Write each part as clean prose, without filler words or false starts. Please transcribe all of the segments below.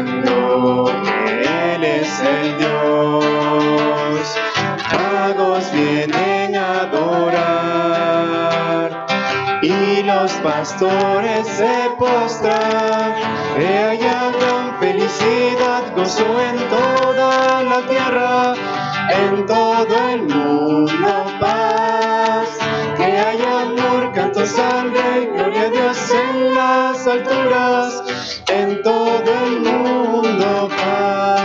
anunciando que Él es el Dios. Magos vienen a adorar y los pastores se postran. Que haya gran felicidad, gozo en toda la tierra, en todo el mundo paz. Que haya amor, cantos al Rey, gloria a Dios en las alturas, en todo el mundo paz.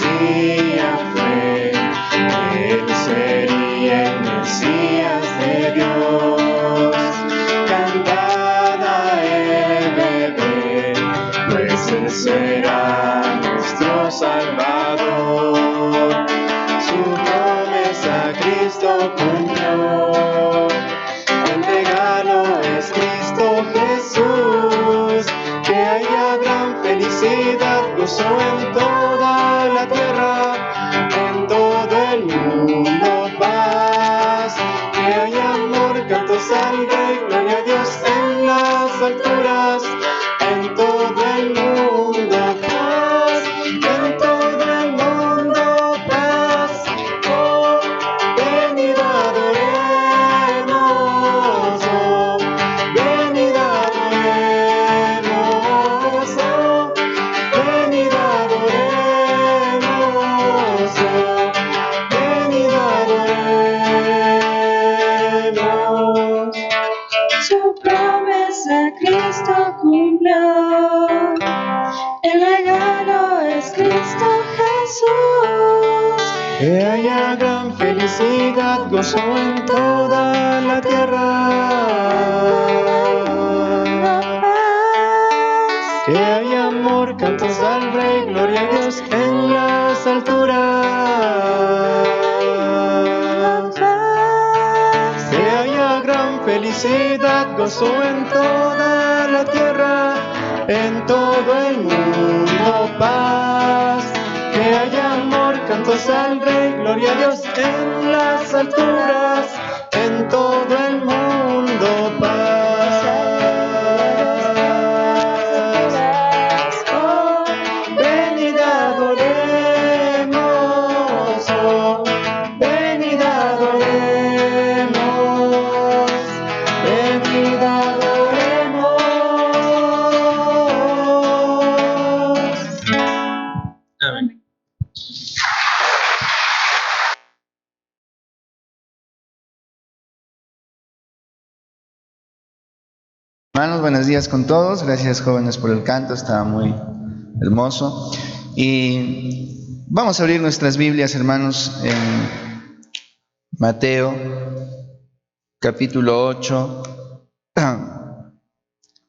Profecía fue que Él sería el Mesías de Dios. Cantad a Él, bebé, pues Él será nuestro Salvador. Su promesa Cristo cumplió. El regalo es Cristo Jesús. Que haya gran felicidad, gozo en toda la tierra, en todo el mundo paz. Que haya amor, cantos al Rey, gloria a Dios en las alturas, en todo el mundo paz, en todo el mundo paz. Oh, venid adoremos, oh, venid adoremos, oh, venid adoremos, oh, venid adoremos. Su promesa Cristo cumplió. El regalo es Cristo Jesús. Que haya gran felicidad, gozo en toda la tierra. Que haya amor, cantos al Rey, gloria a Dios en las alturas. Que haya gran felicidad, gozo en toda la tierra, en todo el mundo paz. Que haya amor, cantos al Rey, gloria a Dios en las alturas, en todo el mundo paz. Oh, venid adoremos, oh, venid adoremos, venid adoremos. Amén. Hermanos, buenos días con todos. Gracias, jóvenes, por el canto. Estaba muy hermoso. Y vamos a abrir nuestras Biblias, hermanos, en Mateo, capítulo 8.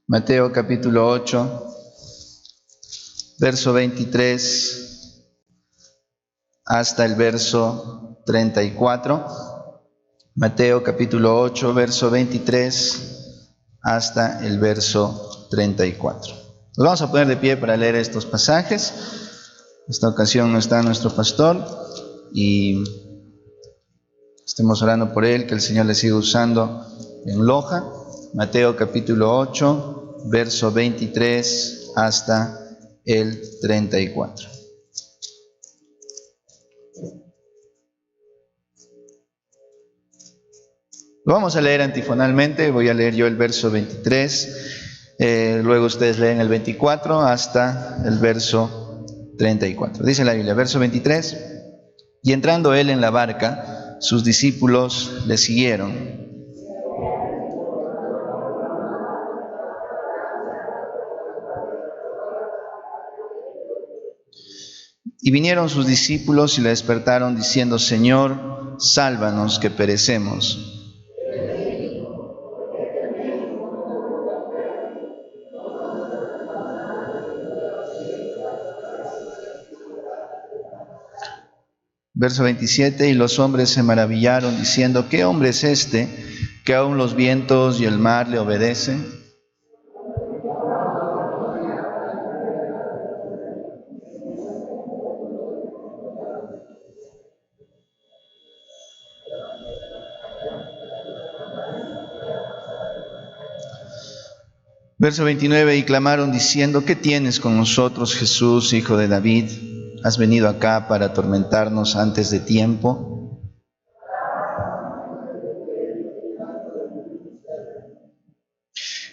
Mateo, capítulo 8, verso 23 hasta el verso 34. Mateo, capítulo 8, verso 23 hasta el verso 34. Nos vamos a poner de pie para leer estos pasajes. Esta ocasión no está nuestro pastor y estemos orando por él, que el Señor le siga usando en Loja. Mateo capítulo 8, verso 23 hasta el 34. Lo vamos a leer antifonalmente. Voy a leer yo el verso 23, luego ustedes leen el 24 hasta el verso 34. Dice la Biblia, verso 23: y entrando él en la barca, sus discípulos le siguieron. Y vinieron sus discípulos y le despertaron diciendo: Señor, sálvanos, que perecemos. Verso 27, y los hombres se maravillaron, diciendo: ¿qué hombre es este, que aun los vientos y el mar le obedecen? Verso 29, y clamaron diciendo: ¿qué tienes con nosotros, Jesús, hijo de David? ¿Has venido acá para atormentarnos antes de tiempo?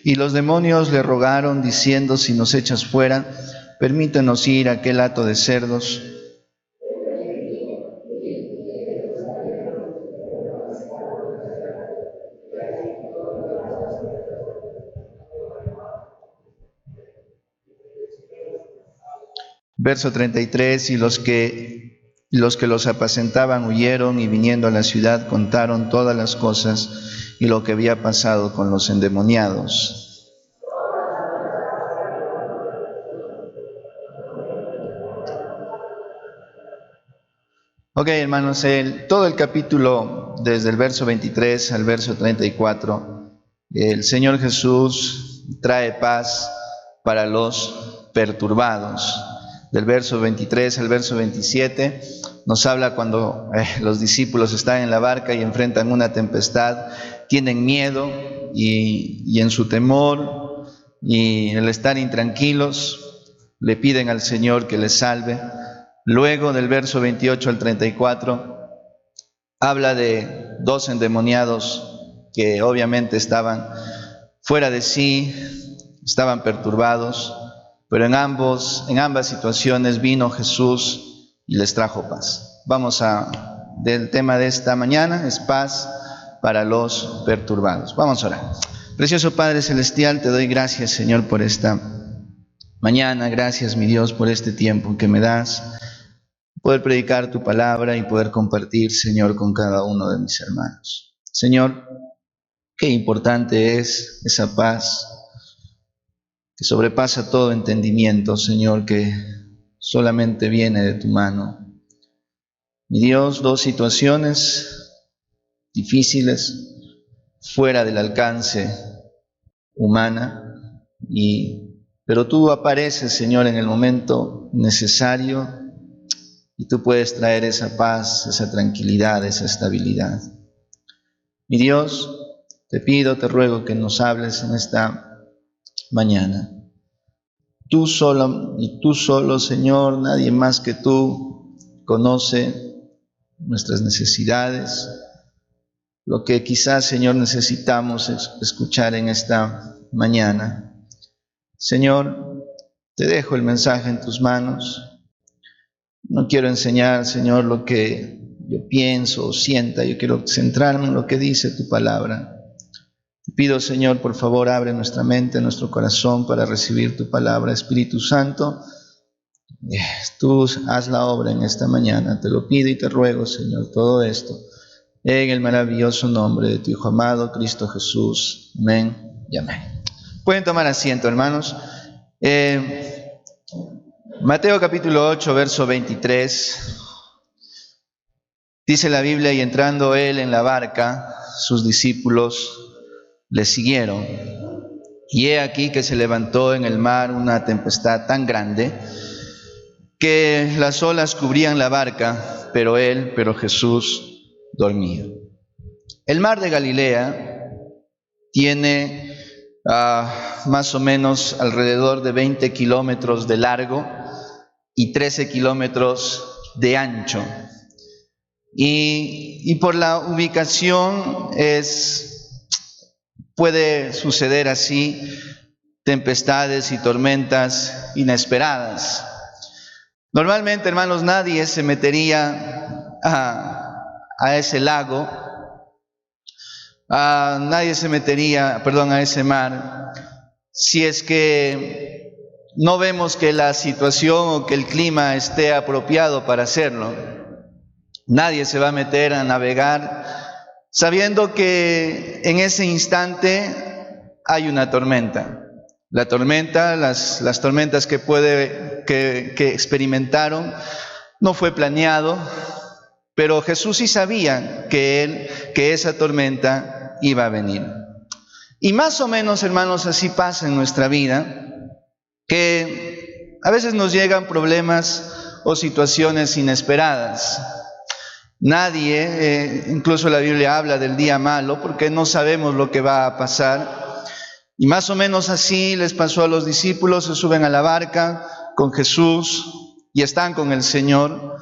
Y los demonios le rogaron diciendo: si nos echas fuera, permítenos ir a aquel hato de cerdos. Verso 33, y los que los apacentaban huyeron, y viniendo a la ciudad contaron todas las cosas y lo que había pasado con los endemoniados. Ok, hermanos, todo el capítulo, desde el verso 23 al verso 34, el Señor Jesús trae paz para los perturbados. Del verso 23 al verso 27 nos habla cuando los discípulos están en la barca y enfrentan una tempestad, tienen miedo y en su temor y el estar intranquilos le piden al Señor que les salve. Luego del verso 28 al 34 habla de dos endemoniados que obviamente estaban fuera de sí, estaban perturbados. Pero en ambas situaciones vino Jesús y les trajo paz. Del tema de esta mañana es paz para los perturbados. Vamos a orar. Precioso Padre Celestial, te doy gracias, Señor, por esta mañana. Gracias, mi Dios, por este tiempo que me das. Poder predicar tu palabra y poder compartir, Señor, con cada uno de mis hermanos. Señor, qué importante es esa paz que sobrepasa todo entendimiento, Señor, que solamente viene de tu mano. Mi Dios, dos situaciones difíciles, fuera del alcance humana, pero tú apareces, Señor, en el momento necesario y tú puedes traer esa paz, esa tranquilidad, esa estabilidad. Mi Dios, te pido, te ruego que nos hables en esta mañana. Tú solo y tú solo, Señor, nadie más que tú conoce nuestras necesidades, lo que quizás, Señor, necesitamos escuchar en esta mañana. Señor, te dejo el mensaje en tus manos. No quiero enseñar, Señor, lo que yo pienso o sienta. Yo quiero centrarme en lo que dice tu palabra. Te pido, Señor, por favor, abre nuestra mente, nuestro corazón para recibir tu palabra. Espíritu Santo, tú haz la obra en esta mañana. Te lo pido y te ruego, Señor, todo esto en el maravilloso nombre de tu Hijo amado, Cristo Jesús. Amén y amén. Pueden tomar asiento, hermanos. Mateo capítulo 8, verso 23. Dice la Biblia: y entrando él en la barca, sus discípulos le siguieron. Y he aquí que se levantó en el mar una tempestad tan grande que las olas cubrían la barca, pero Jesús dormía. El mar de Galilea tiene más o menos alrededor de 20 kilómetros de largo y 13 kilómetros de ancho. Y por la ubicación puede suceder así tempestades y tormentas inesperadas. Normalmente, hermanos, nadie se metería a ese lago, nadie se metería, a ese mar, si es que no vemos que la situación o que el clima esté apropiado para hacerlo. Nadie se va a meter a navegar sabiendo que en ese instante hay una tormenta. La tormenta, las tormentas que experimentaron, no fue planeado, pero Jesús sí sabía que esa tormenta iba a venir. Y más o menos, hermanos, así pasa en nuestra vida, que a veces nos llegan problemas o situaciones inesperadas. Nadie, incluso la Biblia habla del día malo, porque no sabemos lo que va a pasar. Y más o menos así les pasó a los discípulos. Se suben a la barca con Jesús y están con el Señor.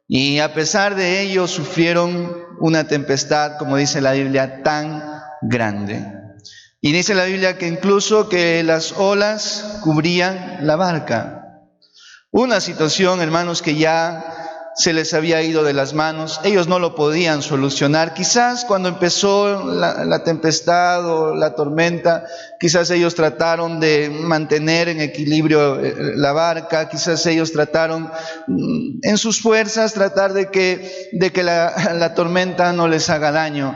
Y a pesar de ello sufrieron una tempestad, como dice la Biblia, tan grande. Y dice la Biblia que incluso que las olas cubrían la barca. Una situación, hermanos, que ya se les había ido de las manos. Ellos no lo podían solucionar. Quizás cuando empezó la tempestad o la tormenta, quizás ellos trataron de mantener en equilibrio la barca. Quizás ellos trataron en sus fuerzas tratar de que la tormenta no les haga daño.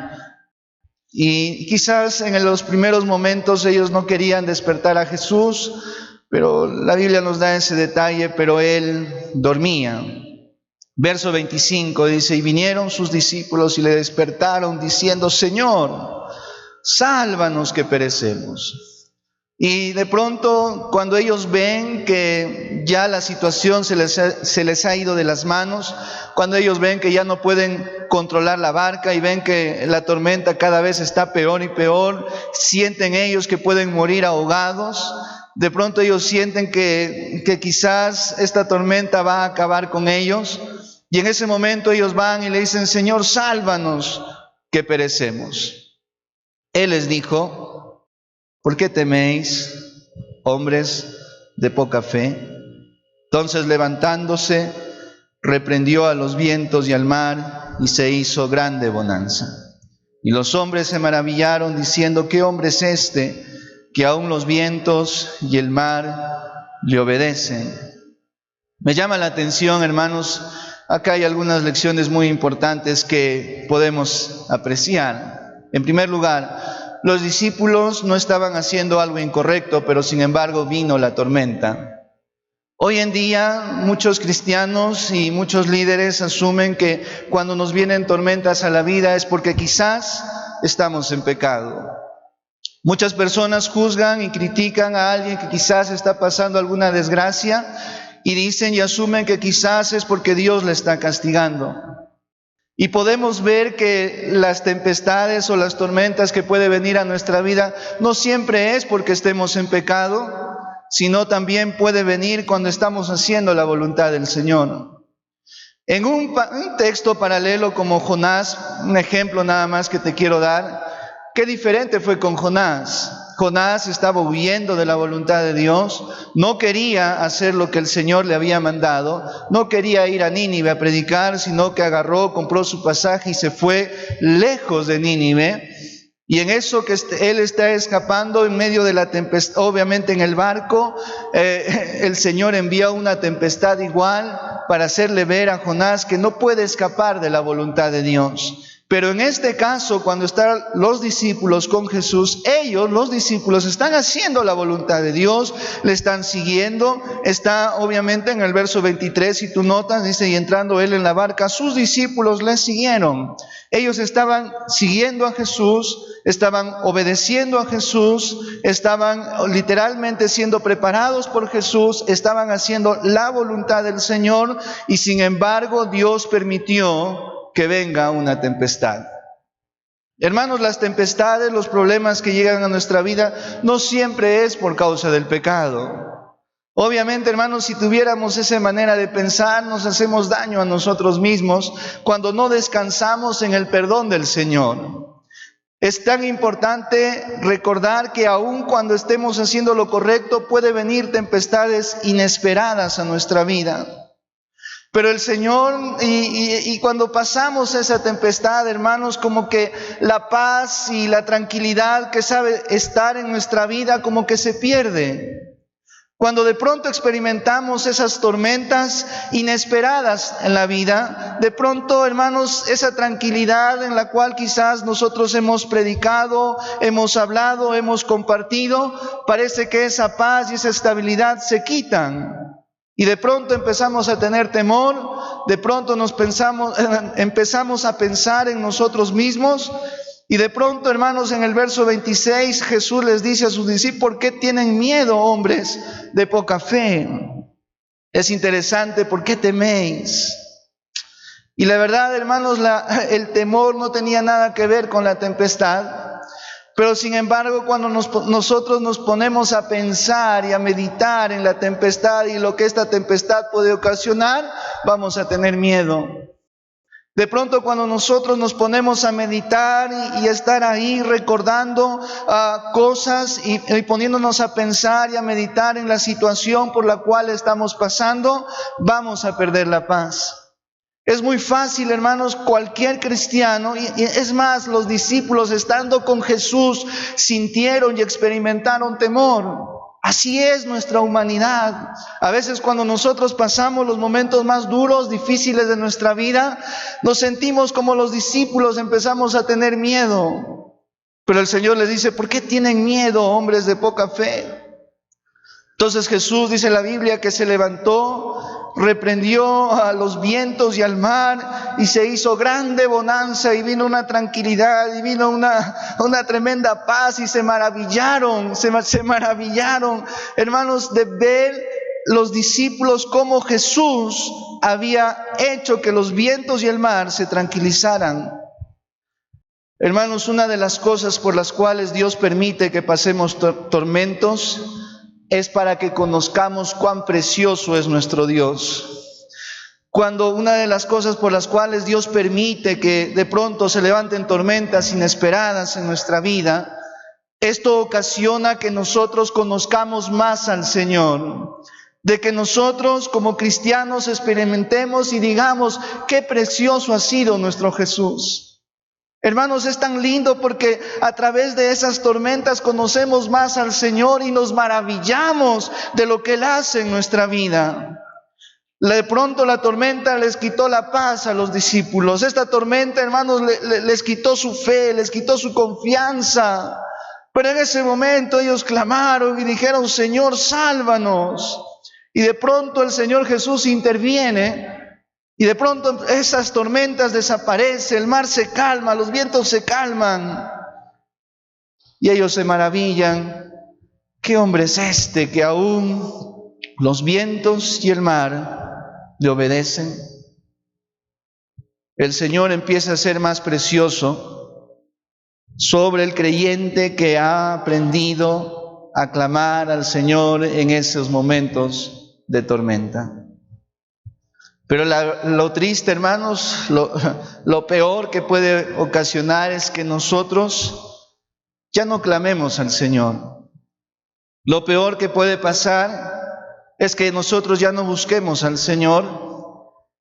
Y quizás en los primeros momentos ellos no querían despertar a Jesús, pero la Biblia nos da ese detalle, pero él dormía. Verso 25 dice: y vinieron sus discípulos y le despertaron diciendo: Señor, sálvanos que perecemos. Y de pronto, cuando ellos ven que ya la situación se les ha ido de las manos, cuando ellos ven que ya no pueden controlar la barca y ven que la tormenta cada vez está peor y peor, sienten ellos que pueden morir ahogados. De pronto ellos sienten que quizás esta tormenta va a acabar con ellos. Y en ese momento ellos van y le dicen: Señor, sálvanos que perecemos. Él les dijo: ¿por qué teméis, hombres de poca fe? Entonces, levantándose, reprendió a los vientos y al mar, y se hizo grande bonanza. Y los hombres se maravillaron, diciendo: ¿qué hombre es este, que aún los vientos y el mar le obedecen? Me llama la atención, hermanos, acá hay algunas lecciones muy importantes que podemos apreciar. En primer lugar, los discípulos no estaban haciendo algo incorrecto, pero sin embargo vino la tormenta. Hoy en día muchos cristianos y muchos líderes asumen que cuando nos vienen tormentas a la vida es porque quizás estamos en pecado. Muchas personas juzgan y critican a alguien que quizás está pasando alguna desgracia y dicen y asumen que quizás es porque Dios le está castigando. Y podemos ver que las tempestades o las tormentas que puede venir a nuestra vida no siempre es porque estemos en pecado, sino también puede venir cuando estamos haciendo la voluntad del Señor. En un texto paralelo como Jonás, un ejemplo nada más que te quiero dar, qué diferente fue con Jonás. Jonás estaba huyendo de la voluntad de Dios, no quería hacer lo que el Señor le había mandado, no quería ir a Nínive a predicar, sino que agarró, compró su pasaje y se fue lejos de Nínive. Y en eso que él está escapando en medio de la tempestad, obviamente en el barco, el Señor envía una tempestad igual para hacerle ver a Jonás que no puede escapar de la voluntad de Dios. Pero en este caso, cuando están los discípulos con Jesús, ellos, los discípulos, están haciendo la voluntad de Dios, le están siguiendo. Está obviamente en el verso 23, si tú notas, dice: y entrando él en la barca, sus discípulos le siguieron. Ellos estaban siguiendo a Jesús, estaban obedeciendo a Jesús, estaban literalmente siendo preparados por Jesús, estaban haciendo la voluntad del Señor, y sin embargo Dios permitió que venga una tempestad. Hermanos, las tempestades, los problemas que llegan a nuestra vida, no siempre es por causa del pecado. Obviamente, hermanos, si tuviéramos esa manera de pensar, nos hacemos daño a nosotros mismos cuando no descansamos en el perdón del Señor. Es tan importante recordar que aun cuando estemos haciendo lo correcto, puede venir tempestades inesperadas a nuestra vida. Pero el Señor, y cuando pasamos esa tempestad, hermanos, como que la paz y la tranquilidad que sabe estar en nuestra vida como que se pierde. Cuando de pronto experimentamos esas tormentas inesperadas en la vida, de pronto, hermanos, esa tranquilidad en la cual quizás nosotros hemos predicado, hemos hablado, hemos compartido, parece que esa paz y esa estabilidad se quitan. Y de pronto empezamos a tener temor, de pronto empezamos a pensar en nosotros mismos, y de pronto, hermanos, en el verso 26 Jesús les dice a sus discípulos: ¿por qué tienen miedo, hombres de poca fe? Es interesante, ¿por qué teméis? Y la verdad, hermanos, el temor no tenía nada que ver con la tempestad. Pero sin embargo, cuando nosotros nos ponemos a pensar y a meditar en la tempestad y lo que esta tempestad puede ocasionar, vamos a tener miedo. De pronto, cuando nosotros nos ponemos a meditar y a estar ahí recordando cosas y poniéndonos a pensar y a meditar en la situación por la cual estamos pasando, vamos a perder la paz. Es muy fácil, hermanos, cualquier cristiano, y es más, los discípulos estando con Jesús sintieron y experimentaron temor. Así es nuestra humanidad. A veces cuando nosotros pasamos los momentos más duros, difíciles de nuestra vida, nos sentimos como los discípulos, empezamos a tener miedo. Pero el Señor les dice, ¿por qué tienen miedo, hombres de poca fe? Entonces Jesús, dice la Biblia, que se levantó, reprendió a los vientos y al mar, y se hizo grande bonanza, y vino una tranquilidad, y vino una tremenda paz, y se maravillaron, hermanos, de ver los discípulos cómo Jesús había hecho que los vientos y el mar se tranquilizaran. Hermanos, una de las cosas por las cuales Dios permite que pasemos tormentos es para que conozcamos cuán precioso es nuestro Dios. Cuando una de las cosas por las cuales Dios permite que de pronto se levanten tormentas inesperadas en nuestra vida, esto ocasiona que nosotros conozcamos más al Señor, de que nosotros como cristianos experimentemos y digamos, qué precioso ha sido nuestro Jesús. Hermanos, es tan lindo porque a través de esas tormentas conocemos más al Señor y nos maravillamos de lo que Él hace en nuestra vida. De pronto la tormenta les quitó la paz a los discípulos. Esta tormenta, hermanos, les quitó su fe, les quitó su confianza. Pero en ese momento ellos clamaron y dijeron, Señor, sálvanos. Y de pronto el Señor Jesús interviene. Y de pronto esas tormentas desaparecen, el mar se calma, los vientos se calman. Y ellos se maravillan. ¿Qué hombre es este que aún los vientos y el mar le obedecen? El Señor empieza a ser más precioso sobre el creyente que ha aprendido a clamar al Señor en esos momentos de tormenta. Pero lo triste, hermanos, lo peor que puede ocasionar es que nosotros ya no clamemos al Señor. Lo peor que puede pasar es que nosotros ya no busquemos al Señor,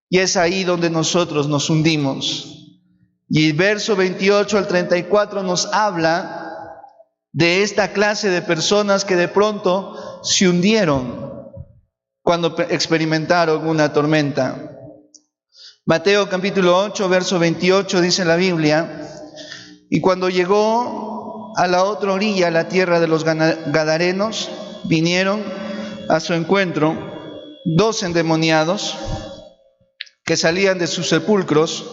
y es ahí donde nosotros nos hundimos. Y el verso 28 al 34 nos habla de esta clase de personas que de pronto se hundieron cuando experimentaron una tormenta. Mateo capítulo 8, verso 28 dice la Biblia, y cuando llegó a la otra orilla, a la tierra de los Gadarenos, vinieron a su encuentro 2 endemoniados que salían de sus sepulcros,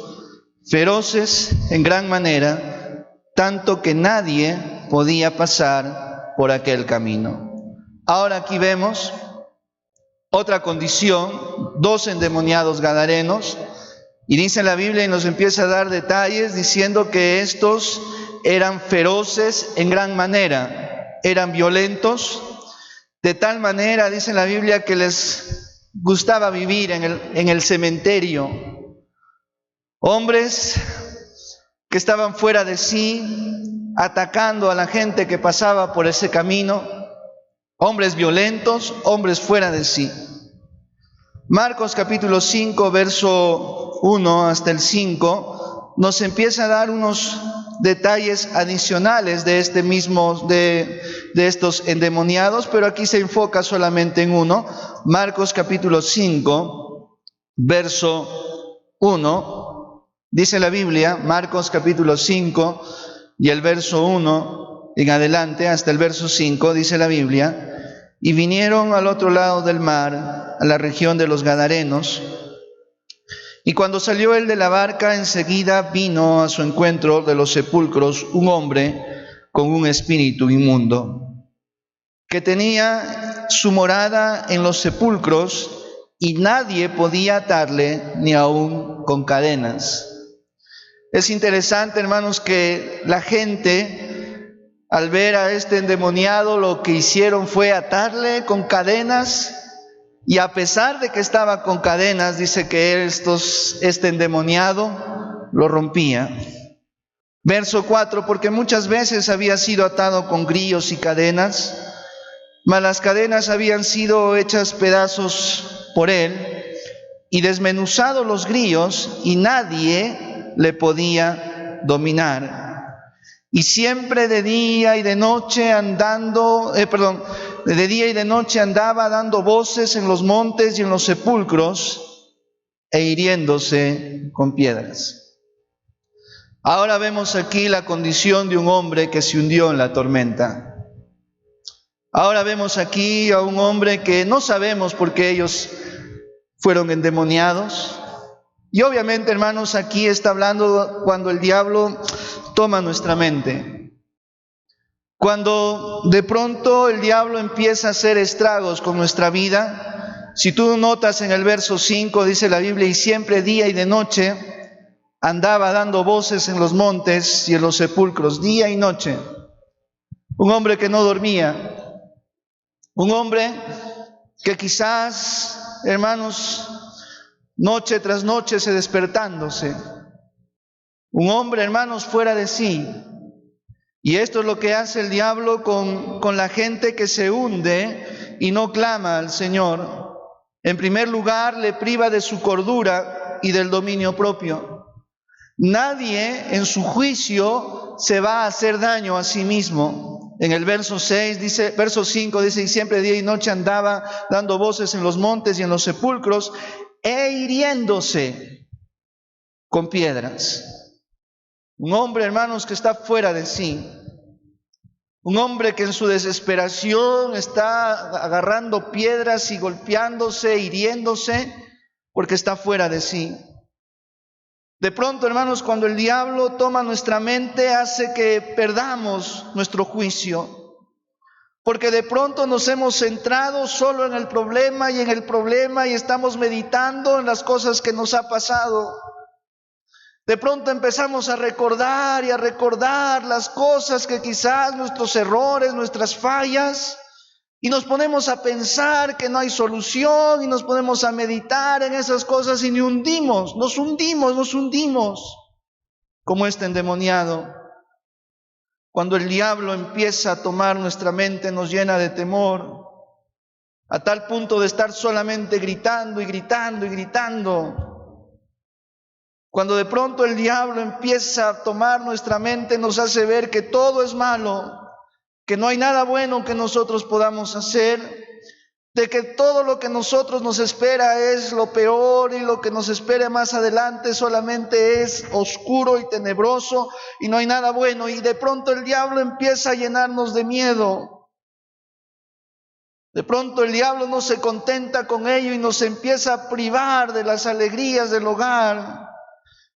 feroces en gran manera, tanto que nadie podía pasar por aquel camino. Ahora aquí vemos otra condición, 2 endemoniados gadarenos, y dice la Biblia y nos empieza a dar detalles diciendo que estos eran feroces en gran manera, eran violentos, de tal manera, dice la Biblia, que les gustaba vivir en el cementerio. Hombres que estaban fuera de sí, atacando a la gente que pasaba por ese camino. Hombres violentos, hombres fuera de sí. Marcos capítulo 5, verso 1 hasta el 5, nos empieza a dar unos detalles adicionales de estos endemoniados, pero aquí se enfoca solamente en uno. Marcos capítulo 5, verso 1, dice la Biblia, Marcos capítulo 5 y el verso 1 en adelante hasta el verso 5, dice la Biblia, y vinieron al otro lado del mar, a la región de los Gadarenos, y cuando salió él de la barca, enseguida vino a su encuentro de los sepulcros un hombre con un espíritu inmundo, que tenía su morada en los sepulcros, y nadie podía atarle ni aun con cadenas. Es interesante, hermanos, que la gente Al ver a este endemoniado, lo que hicieron fue atarle con cadenas, y a pesar de que estaba con cadenas, dice que este endemoniado lo rompía. Verso 4, porque muchas veces había sido atado con grillos y cadenas, mas las cadenas habían sido hechas pedazos por él, y desmenuzado los grillos, y nadie le podía dominar. Y siempre de día y de noche andaba dando voces en los montes y en los sepulcros, e hiriéndose con piedras. Ahora vemos aquí la condición de un hombre que se hundió en la tormenta. Ahora vemos aquí a un hombre que no sabemos por qué ellos fueron endemoniados. Y obviamente, hermanos, aquí está hablando cuando el diablo toma nuestra mente. Cuando de pronto el diablo empieza a hacer estragos con nuestra vida. Si tú notas en el verso 5, dice la Biblia, y siempre día y de noche andaba dando voces en los montes y en los sepulcros, día y noche. Un hombre que no dormía. Un hombre que quizás, hermanos, noche tras noche se despertándose. Un hombre, hermanos, fuera de sí. Y esto es lo que hace el diablo con la gente que se hunde y no clama al Señor. En primer lugar, le priva de su cordura y del dominio propio. Nadie en su juicio se va a hacer daño a sí mismo. En el verso 5 dice, y siempre día y noche andaba dando voces en los montes y en los sepulcros, e hiriéndose con piedras. Un hombre, hermanos, que está fuera de sí. Un hombre que en su desesperación está agarrando piedras y golpeándose, hiriéndose, porque está fuera de sí. De pronto, hermanos, cuando el diablo toma nuestra mente, hace que perdamos nuestro juicio. Porque de pronto nos hemos centrado solo en el problema y estamos meditando en las cosas que nos ha pasado. De pronto empezamos a recordar las cosas que quizás nuestros errores, nuestras fallas, y nos ponemos a pensar que no hay solución y nos ponemos a meditar en esas cosas y nos hundimos como este endemoniado. Cuando el diablo empieza a tomar nuestra mente, nos llena de temor, a tal punto de estar solamente gritando y gritando y gritando. Cuando de pronto el diablo empieza a tomar nuestra mente, nos hace ver que todo es malo, que no hay nada bueno que nosotros podamos hacer, de que todo lo que nosotros nos espera es lo peor y lo que nos espera más adelante solamente es oscuro y tenebroso y no hay nada bueno. Y de pronto el diablo empieza a llenarnos de miedo. De pronto el diablo no se contenta con ello y nos empieza a privar de las alegrías del hogar.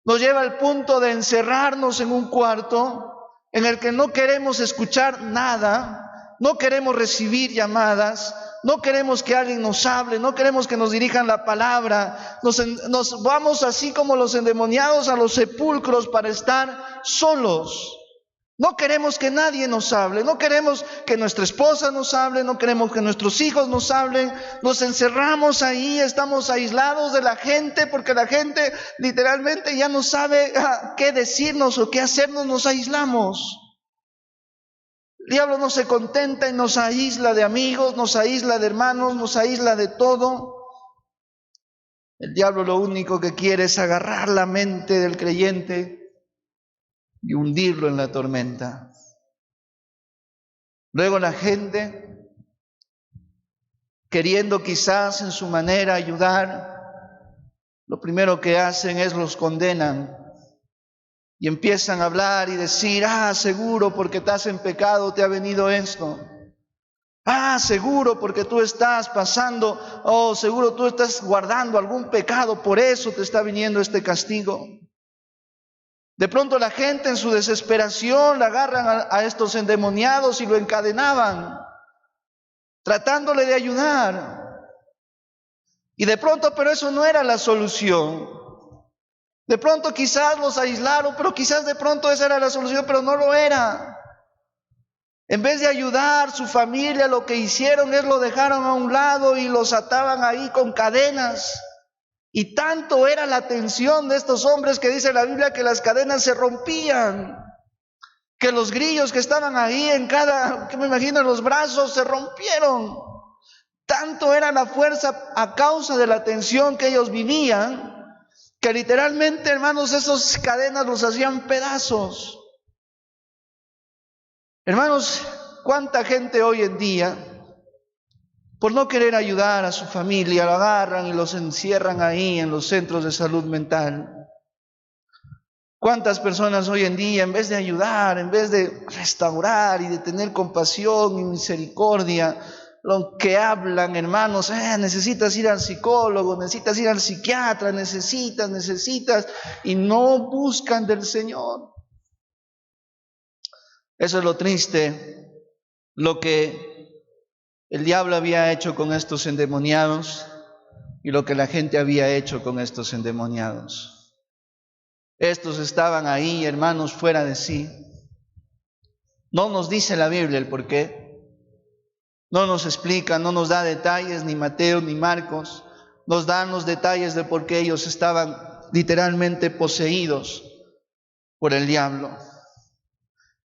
Nos lleva al punto de encerrarnos en un cuarto en el que no queremos escuchar nada, no queremos recibir llamadas, no queremos que alguien nos hable, no queremos que nos dirijan la palabra. Nos vamos así como los endemoniados a los sepulcros para estar solos. No queremos que nadie nos hable, no queremos que nuestra esposa nos hable, no queremos que nuestros hijos nos hablen. Nos encerramos ahí, estamos aislados de la gente porque la gente literalmente ya no sabe qué decirnos o qué hacernos, nos aislamos. El diablo no se contenta y nos aísla de amigos, nos aísla de hermanos, nos aísla de todo. El diablo lo único que quiere es agarrar la mente del creyente y hundirlo en la tormenta. Luego la gente, queriendo quizás en su manera ayudar, lo primero que hacen es los condenan y empiezan a hablar y decir, seguro porque estás en pecado te ha venido esto. Seguro porque tú estás pasando, seguro tú estás guardando algún pecado, por eso te está viniendo este castigo. De pronto la gente en su desesperación la agarran a estos endemoniados y lo encadenaban, tratándole de ayudar. Y de pronto, pero eso no era la solución. De pronto quizás los aislaron, pero quizás de pronto esa era la solución, pero no lo era. En vez de ayudar su familia, lo que hicieron es lo dejaron a un lado y los ataban ahí con cadenas. Y tanto era la tensión de estos hombres que dice la Biblia que las cadenas se rompían, que los grillos que estaban ahí que me imagino en los brazos se rompieron. Tanto era la fuerza a causa de la tensión que ellos vivían, que literalmente, hermanos, esas cadenas los hacían pedazos. Hermanos, cuánta gente hoy en día, por no querer ayudar a su familia, lo agarran y los encierran ahí en los centros de salud mental. Cuántas personas hoy en día, en vez de ayudar, en vez de restaurar y de tener compasión y misericordia, lo que hablan, hermanos, necesitas ir al psicólogo, necesitas ir al psiquiatra, necesitas, y no buscan del Señor. Eso es lo triste, lo que el diablo había hecho con estos endemoniados y lo que la gente había hecho con estos endemoniados. Estos estaban ahí, hermanos, fuera de sí. No nos dice la Biblia el por qué. No nos explica, no nos da detalles, ni Mateo ni Marcos. Nos dan los detalles de por qué ellos estaban literalmente poseídos por el diablo.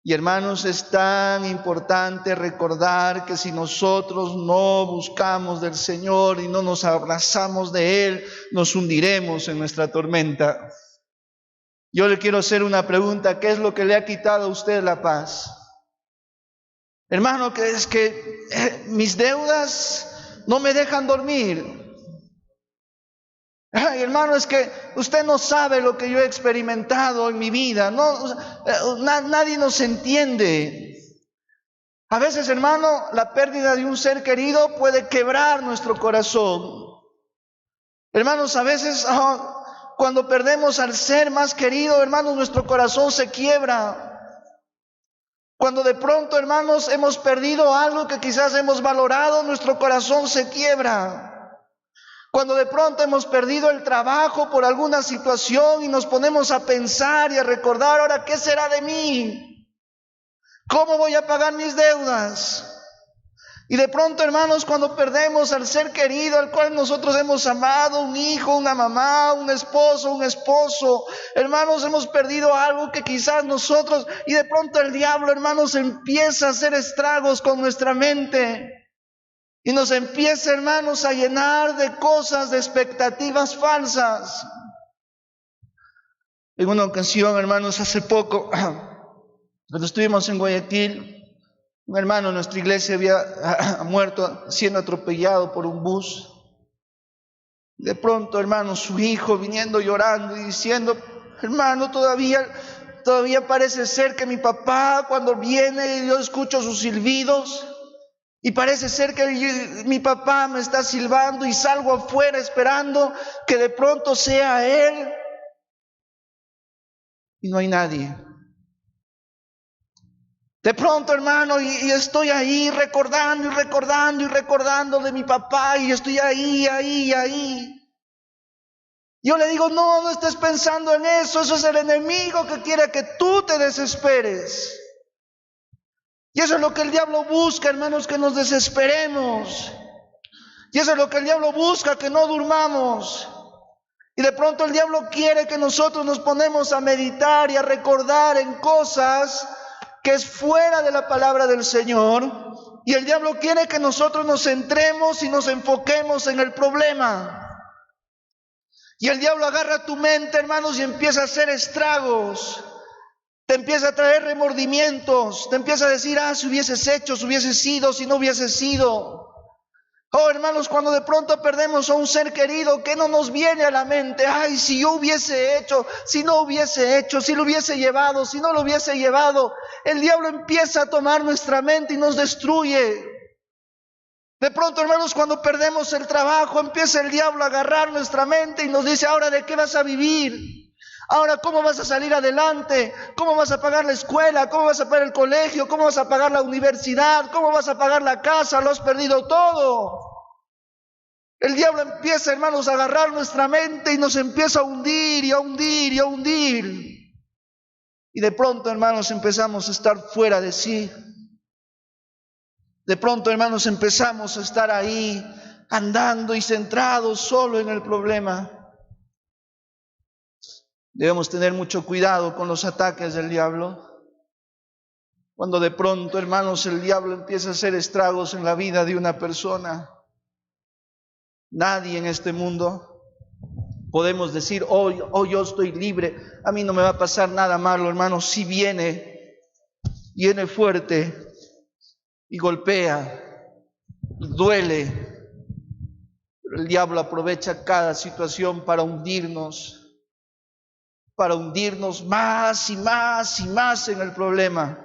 Y hermanos, es tan importante recordar que si nosotros no buscamos del Señor y no nos abrazamos de Él, nos hundiremos en nuestra tormenta. Yo le quiero hacer una pregunta: ¿qué es lo que le ha quitado a usted la paz? Hermano, que es que mis deudas no me dejan dormir. Ay, hermano, es que usted no sabe lo que yo he experimentado en mi vida. Nadie nos entiende. A veces, hermano, la pérdida de un ser querido puede quebrar nuestro corazón. Hermanos, a veces cuando perdemos al ser más querido, hermanos, nuestro corazón se quiebra. Cuando de pronto, hermanos, hemos perdido algo que quizás hemos valorado, nuestro corazón se quiebra. Cuando de pronto hemos perdido el trabajo por alguna situación y nos ponemos a pensar y a recordar, ahora, ¿qué será de mí? ¿Cómo voy a pagar mis deudas? Y de pronto, hermanos, cuando perdemos al ser querido, al cual nosotros hemos amado, un hijo, una mamá, un esposo, hermanos, hemos perdido algo que quizás nosotros, y de pronto el diablo, hermanos, empieza a hacer estragos con nuestra mente. Y nos empieza, hermanos, a llenar de cosas, de expectativas falsas. En una ocasión, hermanos, hace poco, cuando estuvimos en Guayaquil, un hermano de nuestra iglesia había muerto siendo atropellado por un bus. De pronto, hermano, su hijo viniendo llorando y diciendo: hermano, todavía parece ser que mi papá, cuando viene, yo escucho sus silbidos. Y parece ser que mi papá me está silbando y salgo afuera esperando que de pronto sea él. Y no hay nadie. De pronto, hermano, y estoy ahí recordando de mi papá, y estoy ahí. Yo le digo: no estés pensando en eso es el enemigo que quiere que tú te desesperes. Y eso es lo que el diablo busca, hermanos, que nos desesperemos. Y eso es lo que el diablo busca, que no durmamos. Y de pronto el diablo quiere que nosotros nos ponemos a meditar y a recordar en cosas que es fuera de la palabra del Señor. Y el diablo quiere que nosotros nos centremos y nos enfoquemos en el problema. Y el diablo agarra tu mente, hermanos, y empieza a hacer estragos. Te empieza a traer remordimientos, te empieza a decir: si hubieses hecho, si hubiese sido, si no hubiese sido. Oh, hermanos, cuando de pronto perdemos a un ser querido, ¿qué no nos viene a la mente? Ay, si yo hubiese hecho, si no hubiese hecho, si lo hubiese llevado, si no lo hubiese llevado. El diablo empieza a tomar nuestra mente y nos destruye. De pronto, hermanos, cuando perdemos el trabajo, empieza el diablo a agarrar nuestra mente y nos dice: ahora, ¿de qué vas a vivir? Ahora, ¿cómo vas a salir adelante? ¿Cómo vas a pagar la escuela? ¿Cómo vas a pagar el colegio? ¿Cómo vas a pagar la universidad? ¿Cómo vas a pagar la casa? Lo has perdido todo. El diablo empieza, hermanos, a agarrar nuestra mente y nos empieza a hundir. Y de pronto, hermanos, empezamos a estar fuera de sí. De pronto, hermanos, empezamos a estar ahí, andando y centrados solo en el problema. Debemos tener mucho cuidado con los ataques del diablo. Cuando de pronto, hermanos, el diablo empieza a hacer estragos en la vida de una persona. Nadie en este mundo podemos decir, hoy yo estoy libre, a mí no me va a pasar nada malo, hermanos. Si viene fuerte y golpea y duele, pero el diablo aprovecha cada situación para hundirnos más y más y más en el problema.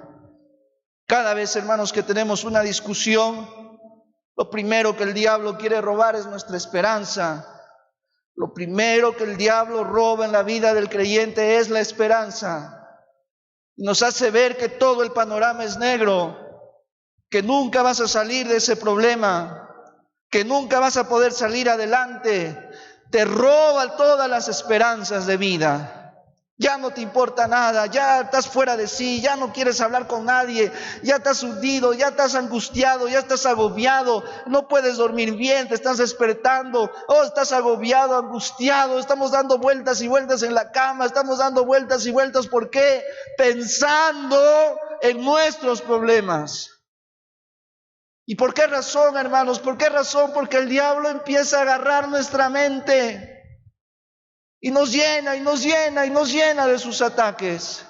Cada vez, hermanos, que tenemos una discusión, lo primero que el diablo quiere robar es nuestra esperanza. Lo primero que el diablo roba en la vida del creyente es la esperanza. Nos hace ver que todo el panorama es negro, que nunca vas a salir de ese problema, que nunca vas a poder salir adelante. Te roba todas las esperanzas de vida. Ya no te importa nada, ya estás fuera de sí, ya no quieres hablar con nadie, ya estás hundido, ya estás angustiado, ya estás agobiado, no puedes dormir bien, te estás despertando, estás agobiado, angustiado, estamos dando vueltas y vueltas en la cama, estamos dando vueltas y vueltas, ¿por qué? Pensando en nuestros problemas. ¿Y por qué razón, hermanos? ¿Por qué razón? Porque el diablo empieza a agarrar nuestra mente. Y nos llena de sus ataques.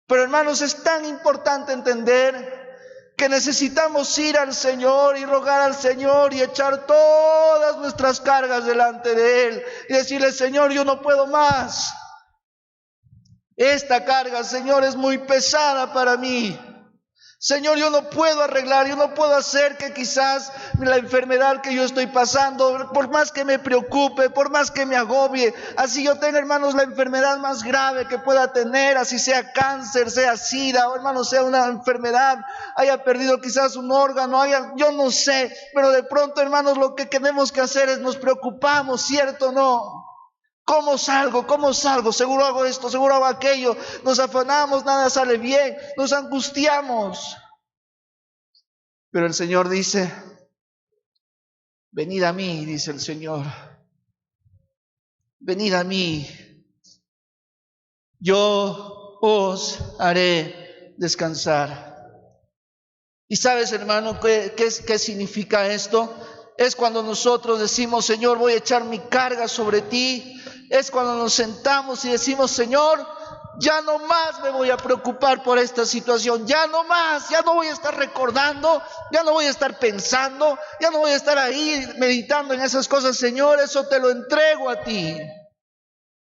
Pero, hermanos, es tan importante entender que necesitamos ir al Señor y rogar al Señor y echar todas nuestras cargas delante de Él y decirle, Señor, yo no puedo más. Esta carga, Señor, es muy pesada para mí. Señor, yo no puedo arreglar, yo no puedo hacer que quizás la enfermedad que yo estoy pasando, por más que me preocupe, por más que me agobie, así yo tenga, hermanos, la enfermedad más grave que pueda tener, así sea cáncer, sea sida, o hermanos, sea una enfermedad, haya perdido quizás un órgano, yo no sé, pero de pronto, hermanos, lo que tenemos que hacer es nos preocupamos, ¿cierto o no? ¿Cómo salgo? Seguro hago esto, seguro hago aquello. Nos afanamos, nada sale bien, nos angustiamos. Pero el Señor dice, venid a mí, dice el Señor. Venid a mí. Yo os haré descansar. ¿Y sabes, hermano, qué significa esto? Es cuando nosotros decimos, Señor, voy a echar mi carga sobre ti. Es cuando nos sentamos y decimos, Señor, ya no más me voy a preocupar por esta situación, ya no más, ya no voy a estar recordando, ya no voy a estar pensando, ya no voy a estar ahí meditando en esas cosas, Señor, eso te lo entrego a ti.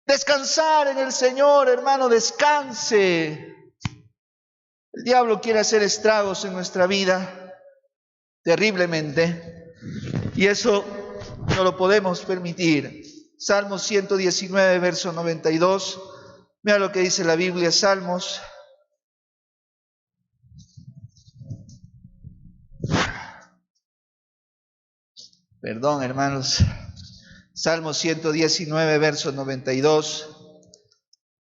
Descansar en el Señor, hermano, descanse. El diablo quiere hacer estragos en nuestra vida terriblemente y eso no lo podemos permitir. Salmos 119, verso 92. Mira lo que dice la Biblia, Salmos. Perdón, hermanos. Salmos 119, verso 92.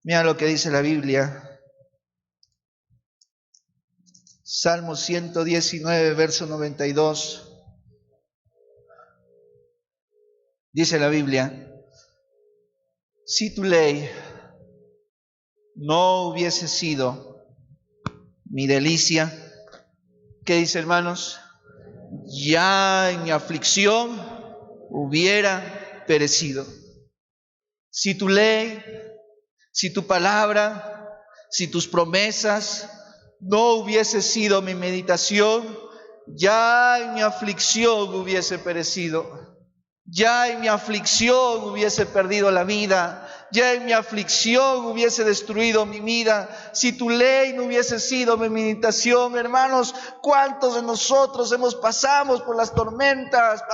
Mira lo que dice la Biblia. Salmos 119, verso 92. Dice la Biblia, si tu ley no hubiese sido mi delicia, ¿qué dice, hermanos? Ya en mi aflicción hubiera perecido. Si tu ley, si tu palabra, si tus promesas no hubiese sido mi meditación, ya en mi aflicción hubiese perecido. Ya en mi aflicción hubiese perdido la vida, ya en mi aflicción hubiese destruido mi vida, si tu ley no hubiese sido mi meditación. Hermanos, ¿cuántos de nosotros pasamos por las tormentas?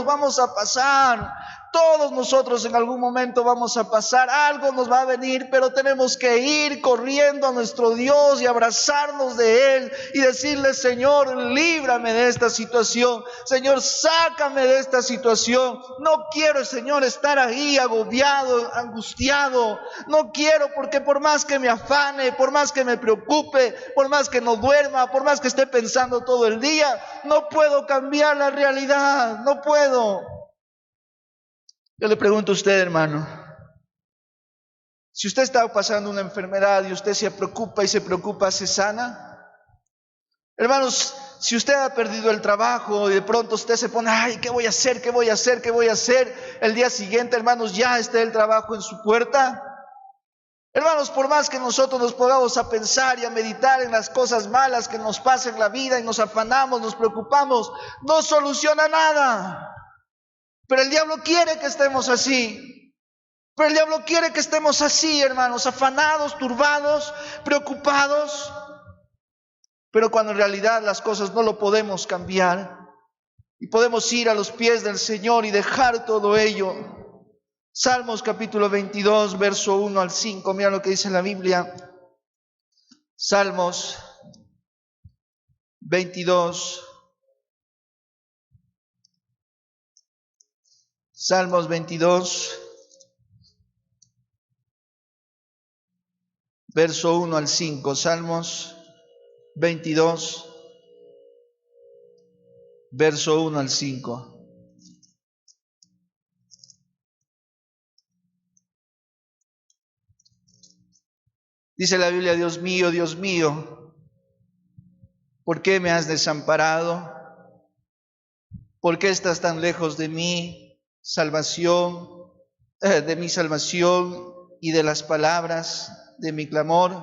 Vamos a pasar. Todos nosotros en algún momento vamos a pasar, algo nos va a venir, pero tenemos que ir corriendo a nuestro Dios y abrazarnos de Él y decirle: Señor, líbrame de esta situación. Señor, sácame de esta situación. No quiero, Señor, estar ahí agobiado, angustiado. No quiero, porque por más que me afane, por más que me preocupe, por más que no duerma, por más que esté pensando todo el día, no puedo cambiar la realidad, no puedo. Yo le pregunto a usted, hermano, si usted está pasando una enfermedad y usted se preocupa, ¿se sana? Hermanos, si usted ha perdido el trabajo y de pronto usted se pone: ay, ¿qué voy a hacer? ¿Qué voy a hacer? ¿Qué voy a hacer? El día siguiente, hermanos, ya está el trabajo en su puerta. Hermanos, por más que nosotros nos pongamos a pensar y a meditar en las cosas malas que nos pasan en la vida y nos afanamos, nos preocupamos, no soluciona nada. Pero el diablo quiere que estemos así. Pero el diablo quiere que estemos así, hermanos, afanados, turbados, preocupados. Pero cuando en realidad las cosas no lo podemos cambiar y podemos ir a los pies del Señor y dejar todo ello. Salmos capítulo 22, verso 1 al 5. Mira lo que dice la Biblia. Salmos 22. Salmos 22, verso 1 al 5. Salmos 22, verso 1 al 5. Dice la Biblia: Dios mío, ¿por qué me has desamparado? ¿Por qué estás tan lejos de mí? De mi salvación y de las palabras de mi clamor.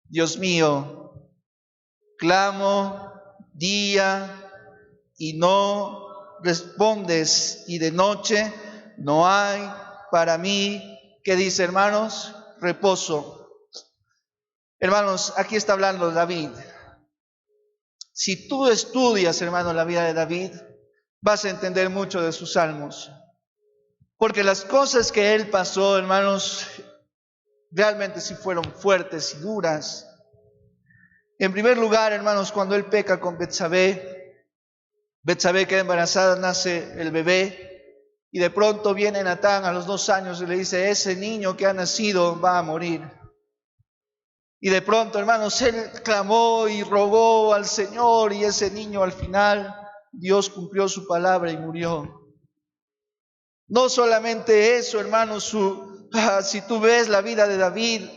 Dios mío, clamo día y no respondes, y de noche no hay para mí, ¿qué dice, hermanos? Reposo. Hermanos, aquí está hablando David. Si tú estudias, hermano, la vida de David, vas a entender mucho de sus salmos. Porque las cosas que él pasó, hermanos, realmente sí fueron fuertes y duras. En primer lugar, hermanos, cuando él peca con Betsabé queda embarazada, nace el bebé, y de pronto viene Natán a los 2 años y le dice: ese niño que ha nacido va a morir. Y de pronto, hermanos, él clamó y rogó al Señor, y ese niño al final, Dios cumplió su palabra y murió. No solamente eso, hermanos, si tú ves la vida de David,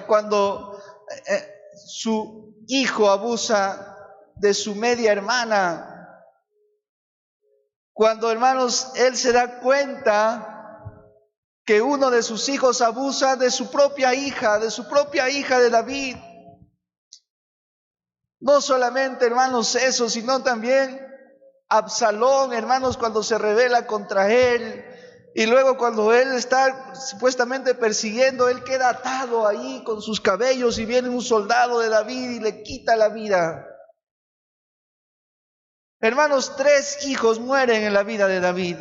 cuando su hijo abusa de su media hermana, cuando, hermanos, él se da cuenta que uno de sus hijos abusa de su propia hija de David. No solamente, hermanos, eso, sino también Absalón, hermanos, cuando se rebela contra él, y luego cuando él está supuestamente persiguiendo, él queda atado ahí con sus cabellos y viene un soldado de David y le quita la vida. Hermanos, 3 hijos mueren en la vida de David.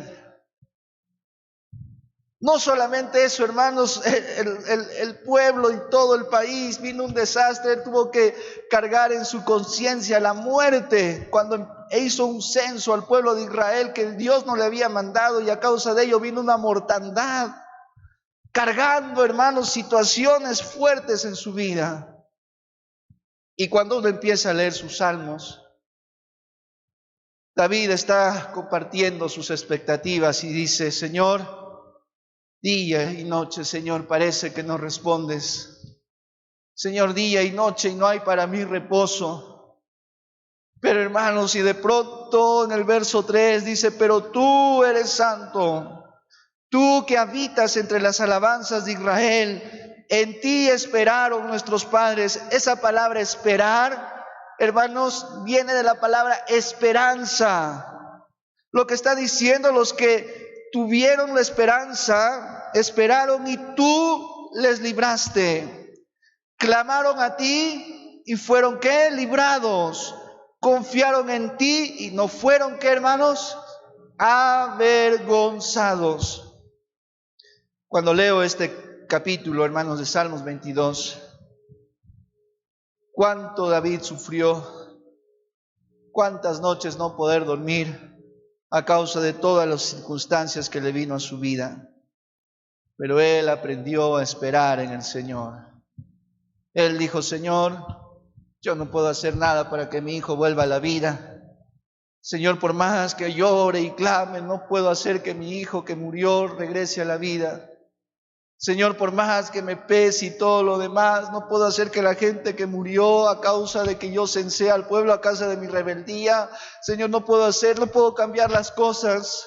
No solamente eso, hermanos, el pueblo y todo el país, vino un desastre. Él tuvo que cargar en su conciencia la muerte cuando hizo un censo al pueblo de Israel que Dios no le había mandado, y a causa de ello vino una mortandad, cargando, hermanos, situaciones fuertes en su vida. Y cuando uno empieza a leer sus salmos, David está compartiendo sus expectativas y dice: Señor, día y noche, Señor, parece que no respondes. Señor, día y noche y no hay para mí reposo. Pero, hermanos, y de pronto en el verso 3 dice: pero tú eres santo, tú que habitas entre las alabanzas de Israel, en ti esperaron nuestros padres. Esa palabra esperar, hermanos, viene de la palabra esperanza. Lo que está diciendo: los que tuvieron la esperanza, esperaron y tú les libraste. Clamaron a ti y fueron, ¿qué? Librados. Confiaron en ti y no fueron, ¿qué, hermanos? avergonzados. Cuando leo este capítulo, hermanos, de Salmos 22, cuánto David sufrió, cuántas noches no poder dormir a causa de todas las circunstancias que le vino a su vida. Pero él aprendió a esperar en el Señor. Él dijo: Señor, yo no puedo hacer nada para que mi hijo vuelva a la vida. Señor, por más que llore y clame, no puedo hacer que mi hijo que murió regrese a la vida. Señor, por más que me pese y todo lo demás, no puedo hacer que la gente que murió a causa de que yo censé al pueblo a causa de mi rebeldía, Señor, no puedo cambiar las cosas.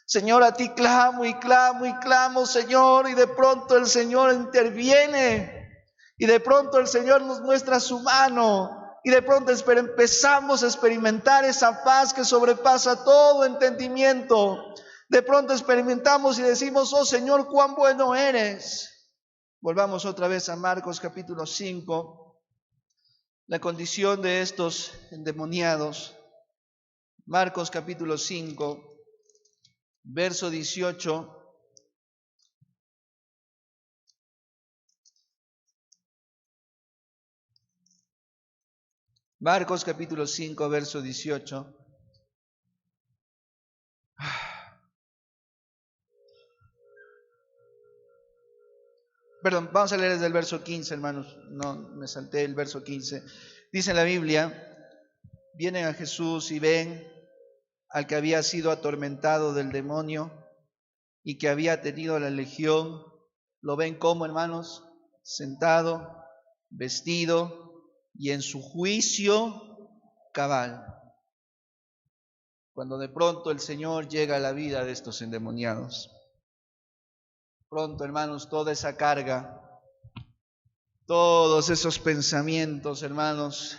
Señor, a ti clamo y clamo y clamo, Señor, y de pronto el Señor interviene, y de pronto el Señor nos muestra su mano, y de pronto empezamos a experimentar esa paz que sobrepasa todo entendimiento. De pronto experimentamos y decimos: oh Señor, cuán bueno eres. Volvamos otra vez a Marcos capítulo 5, la condición de estos endemoniados. Marcos capítulo 5, verso 18. Marcos capítulo 5, verso 18. Perdón, vamos a leer desde el verso 15, hermanos. No, me salté el verso 15. Dice en la Biblia: vienen a Jesús y ven al que había sido atormentado del demonio y que había tenido la legión. Lo ven como, hermanos, sentado, vestido y en su juicio cabal. Cuando de pronto el Señor llega a la vida de estos endemoniados, pronto, hermanos, toda esa carga, todos esos pensamientos, hermanos,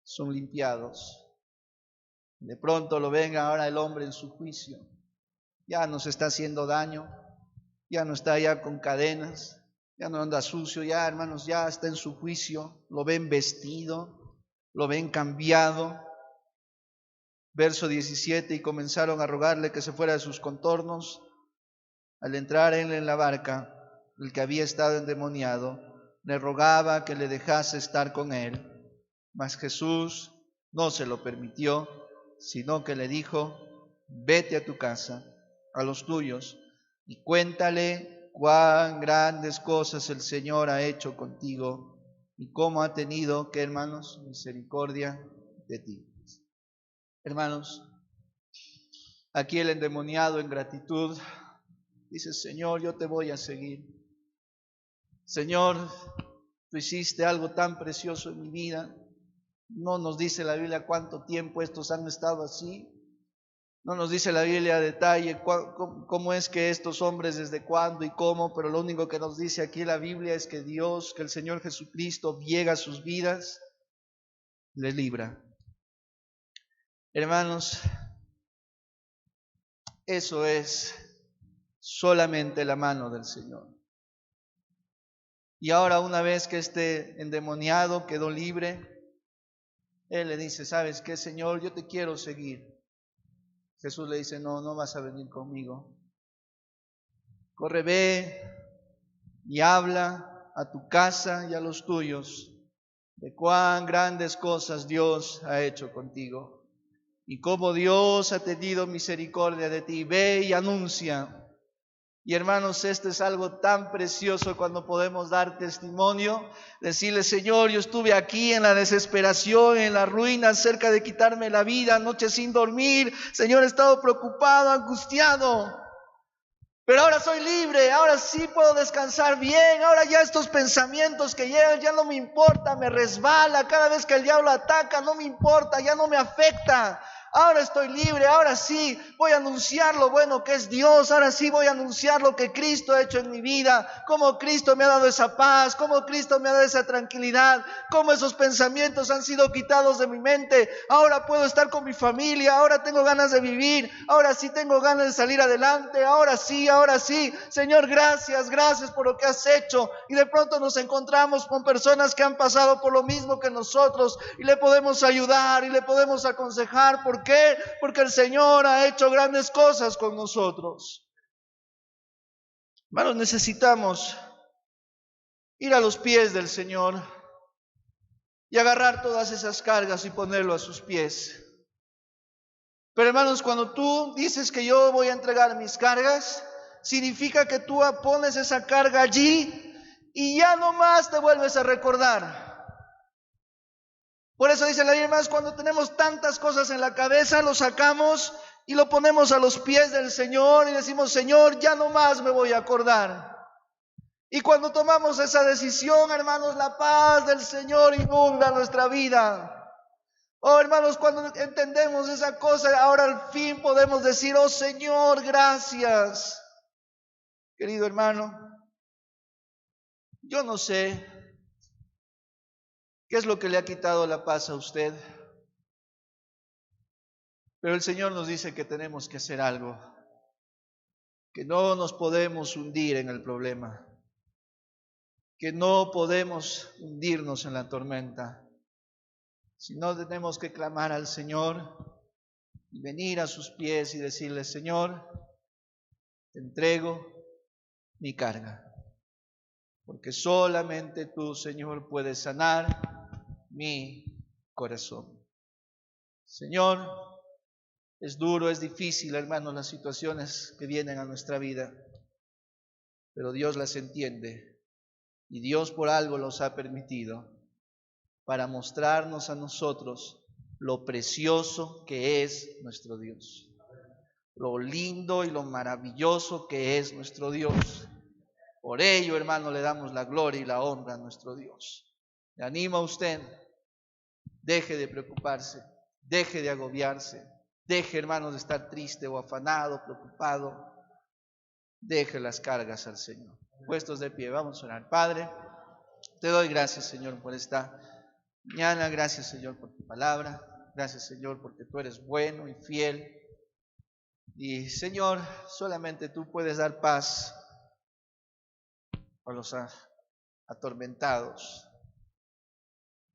son limpiados. De pronto lo ven ahora el hombre en su juicio. Ya no se está haciendo daño, ya no está ya con cadenas, ya no anda sucio, ya, hermanos, ya está en su juicio. Lo ven vestido, lo ven cambiado. Verso 17: y comenzaron a rogarle que se fuera de sus contornos. Al entrar él en la barca, el que había estado endemoniado le rogaba que le dejase estar con él, mas Jesús no se lo permitió, sino que le dijo: vete a tu casa, a los tuyos, y cuéntale cuán grandes cosas el Señor ha hecho contigo y cómo ha tenido, ¿qué, hermanos? Misericordia de ti. Hermanos, aquí el endemoniado en gratitud dice: Señor, yo te voy a seguir. Señor, tú hiciste algo tan precioso en mi vida. No nos dice la Biblia cuánto tiempo estos han estado así. No nos dice la Biblia a detalle cómo es que estos hombres, desde cuándo y cómo, pero lo único que nos dice aquí la Biblia es que Dios, que el Señor Jesucristo llega a sus vidas, les libra. Hermanos, eso es solamente la mano del Señor. Y ahora, una vez que este endemoniado quedó libre, él le dice: ¿sabes qué, Señor? Yo te quiero seguir. Jesús le dice: no vas a venir conmigo. Corre, ve y habla a tu casa y a los tuyos de cuán grandes cosas Dios ha hecho contigo y cómo Dios ha tenido misericordia de ti. Ve y anuncia. Y hermanos, esto es algo tan precioso cuando podemos dar testimonio, decirle: Señor, yo estuve aquí en la desesperación, en la ruina, cerca de quitarme la vida, noches sin dormir. Señor, he estado preocupado, angustiado, pero ahora soy libre, ahora sí puedo descansar bien. Ahora ya estos pensamientos que llegan ya no me importa, me resbala. Cada vez que el diablo ataca no me importa, ya no me afecta. Ahora estoy libre, ahora sí voy a anunciar lo bueno que es Dios, ahora sí voy a anunciar lo que Cristo ha hecho en mi vida, cómo Cristo me ha dado esa paz, cómo Cristo me ha dado esa tranquilidad, cómo esos pensamientos han sido quitados de mi mente. Ahora puedo estar con mi familia, ahora tengo ganas de vivir, ahora sí tengo ganas de salir adelante, ahora sí. Señor, gracias por lo que has hecho. Y de pronto nos encontramos con personas que han pasado por lo mismo que nosotros y le podemos ayudar y le podemos aconsejar. ¿Por qué? Porque el Señor ha hecho grandes cosas con nosotros. Hermanos, necesitamos ir a los pies del Señor y agarrar todas esas cargas y ponerlo a sus pies. Pero hermanos, cuando tú dices que yo voy a entregar mis cargas, significa que tú pones esa carga allí y ya no más te vuelves a recordar. Por eso dice la Biblia, hermanos, cuando tenemos tantas cosas en la cabeza, lo sacamos y lo ponemos a los pies del Señor y decimos, Señor, ya no más me voy a acordar. Y cuando tomamos esa decisión, hermanos, la paz del Señor inunda nuestra vida. Oh, hermanos, cuando entendemos esa cosa, ahora al fin podemos decir, oh Señor, gracias. Querido hermano, yo no sé qué es lo que le ha quitado la paz a usted, pero el Señor nos dice que tenemos que hacer algo, que no nos podemos hundir en el problema, que no podemos hundirnos en la tormenta, sino tenemos que clamar al Señor y venir a sus pies y decirle, Señor, te entrego mi carga, porque solamente tú, Señor, puedes sanar mi corazón. Señor, es duro, es difícil, hermanos, las situaciones que vienen a nuestra vida, pero Dios las entiende y Dios por algo los ha permitido para mostrarnos a nosotros lo precioso que es nuestro Dios, lo lindo y lo maravilloso que es nuestro Dios. Por ello, hermano, le damos la gloria y la honra a nuestro Dios. Le animo a usted, deje de preocuparse, deje de agobiarse, deje, hermanos, de estar triste o afanado, preocupado. Deje las cargas al Señor. Puestos de pie, vamos a orar. Padre, te doy gracias, Señor, por esta mañana. Gracias, Señor, por tu palabra. Gracias, Señor, porque tú eres bueno y fiel. Y, Señor, solamente tú puedes dar paz a los atormentados.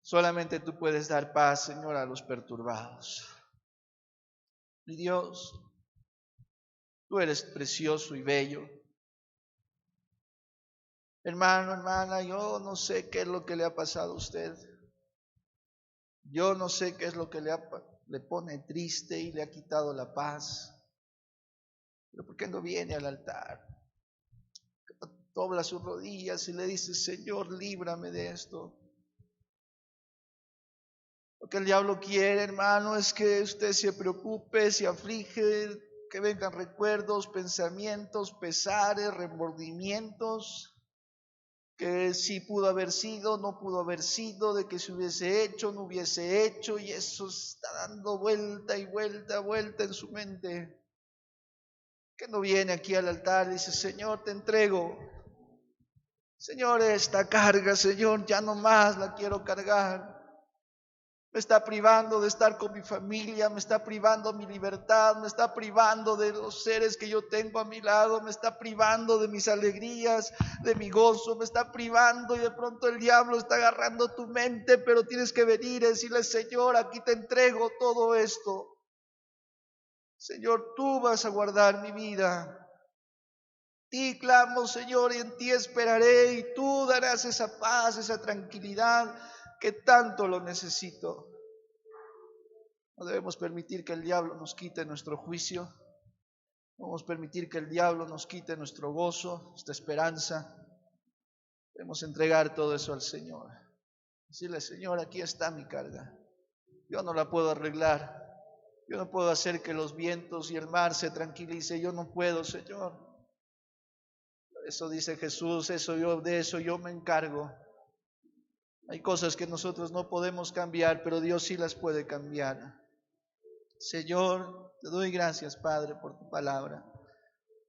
Solamente tú puedes dar paz, Señor, a los perturbados. Mi Dios, tú eres precioso y bello. Hermano, hermana, yo no sé qué es lo que le ha pasado a usted. Yo no sé qué es lo que le pone triste y le ha quitado la paz. Pero ¿por qué no viene al altar? Dobla sus rodillas y le dice, Señor, líbrame de esto. Lo que el diablo quiere, hermano, es que usted se preocupe, se aflige, que vengan recuerdos, pensamientos, pesares, remordimientos, que si pudo haber sido, no pudo haber sido, de que se hubiese hecho, no hubiese hecho, y eso está dando vuelta y vuelta, vuelta en su mente. Que no viene aquí al altar y dice, Señor, te entrego. Señor, esta carga, Señor, ya no más la quiero cargar. Me está privando de estar con mi familia, me está privando mi libertad, me está privando de los seres que yo tengo a mi lado, me está privando de mis alegrías, de mi gozo, me está privando y de pronto el diablo está agarrando tu mente, pero tienes que venir y decirle, Señor, aquí te entrego todo esto. Señor, tú vas a guardar mi vida. Ti clamo, Señor, y en ti esperaré, y tú darás esa paz, esa tranquilidad que tanto lo necesito. No debemos permitir que el diablo nos quite nuestro juicio. No debemos permitir que el diablo nos quite nuestro gozo, nuestra esperanza. Debemos entregar todo eso al Señor. Decirle, Señor, aquí está mi carga. Yo no la puedo arreglar. Yo no puedo hacer que los vientos y el mar se tranquilice. Yo no puedo, Señor. Eso dice Jesús, de eso yo me encargo. Hay cosas que nosotros no podemos cambiar, pero Dios sí las puede cambiar. Señor, te doy gracias, Padre, por tu palabra.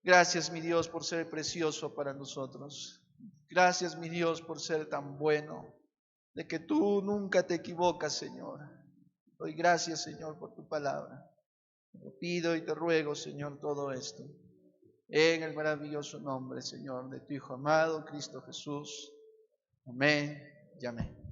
Gracias, mi Dios, por ser precioso para nosotros. Gracias, mi Dios, por ser tan bueno, de que tú nunca te equivocas, Señor. Doy gracias, Señor, por tu palabra. Te pido y te ruego, Señor, todo esto. En el maravilloso nombre, Señor, de tu Hijo amado, Cristo Jesús. Amén y amén.